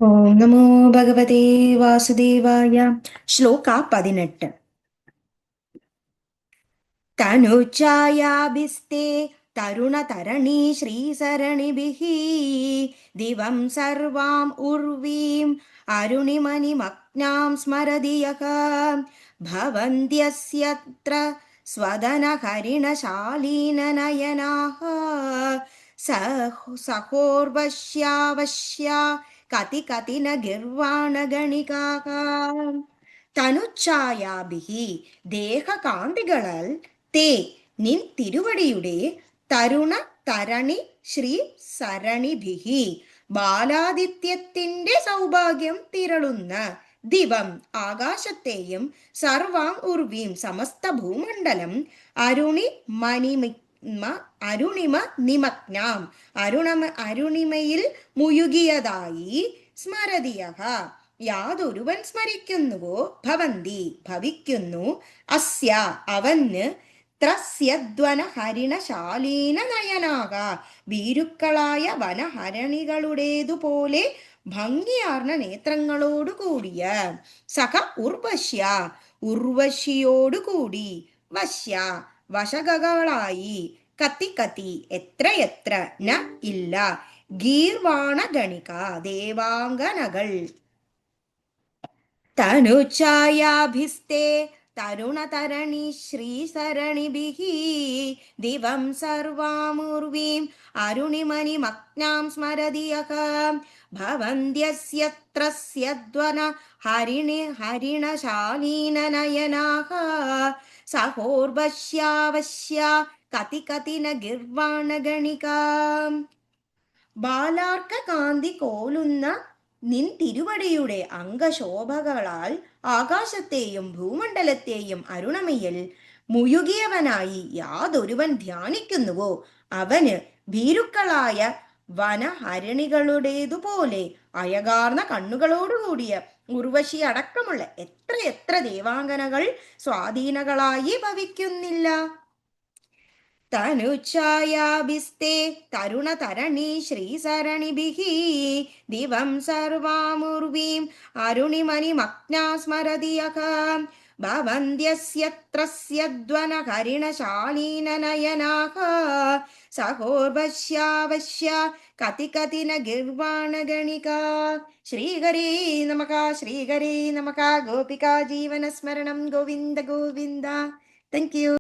ഓം നമോ ഭഗവതേ വാസുദേവായ. ശ്ലോക 18. തനുഛായാഭിസ്തേ തരുണതരണീ ശ്രീസരണിഭിഃ ദിവം സർവാം ഉർവീം അരുണിമണിമഗ്നാം സ്മരതി യഃ ഭവന്ത്യസ്യത്ര സ്വദനഹരിണശാലീനനയനാഃ സഹോർവശ്യാവശ്യ കതി കതി ന ഗിർവാണഗണികാഃ. തനുഛായാഭിഹി ദേഹകാന്തികളാൽ തേ നിൻ തിരുവടിയുടെ തരുണ തരണി ശ്രീ സരണിഭിഹി ബാലാദിത്യത്തിന്റെ സൗഭാഗ്യം തിരളുന്ന ദിവം ആകാശത്തെയും സർവാം ഉർവീം സമസ്ത ഭൂമണ്ഡലം അരുണിമ നിമഗ്നാം അരുണിമയിൽ മുഴുകിയതായി സ്മരതിയഃ യാതൊരുവൻ സ്മരിക്കുന്നുവോ ഭവന്തി ഭവിക്കുന്നു അസ്യ അവന് ത്രസ്യദ്വന ഹരിണശാലീന നയനാക ഭീരുക്കളായ വനഹരണികളുടേതുപോലെ ഭംഗിയാർന്ന നേത്രങ്ങളോടുകൂടിയ സഹ ഉർവശ്യ ഉർവശിയോടുകൂടി വശ്യ വശകളായി കത്തി കത്തി എത്ര എത്ര ന ഇല്ല ഗീർവാണ ഗണിക ദേവാംഗനകൾ. തനുഛായാഭിസ്തേ തരുണതരണി ശ്രീസരണിഭിഃ ദിവം സർവാമുർവീം അരുണിമണിമഗ്നാം സ്മരതി യഃ ഭവന്ത്യസ്യത്രസ്യദ്വന ഹരിണശാലീനനയനാഃ സഹോർവശ്യാവശ്യ കതി കതി ന ഗിർവാണഗണികാം. ബാലാർക്ക കാന്തി കോലുന്ന നിൻ തിരുവടിയുടെ അംഗശോഭകളാൽ ആകാശത്തെയും ഭൂമണ്ഡലത്തെയും അരുണമയിൽ മുഴുകിയവനായി യാതൊരുവൻ ധ്യാനിക്കുന്നുവോ അവന് ഭീരുക്കളായ വനഹരണികളുടേതുപോലെ അയകാർന്ന കണ്ണുകളോടുകൂടിയ ഉർവശി അടക്കമുള്ള എത്ര എത്ര ദേവാംഗനകൾ സ്വാധീനകളായി ഭവിക്കുന്നില്ല. തനുഛായാഭിസ്തേ തരുണതരണീ ശ്രീസരണിഭിഃ ദിവം സർവാമുർവീം അരുണിമണിമഗ്നാ സ്മരതി യഃ ഭവന്ത്യസ്യത്രസ്യദ്വന ഹരിണശാലീനനയനാഃ സഹോർവശ്യാവശ്യ കതി കതി ന ഗിർവാണഗണികാ. ശ്രീഹരേ നമഃ ശ്രീഹരേ നമഃ. ഗോപികാ ജീവനസ്മരണം ഗോവിന്ദ ഗോവിന്ദ. Thank U.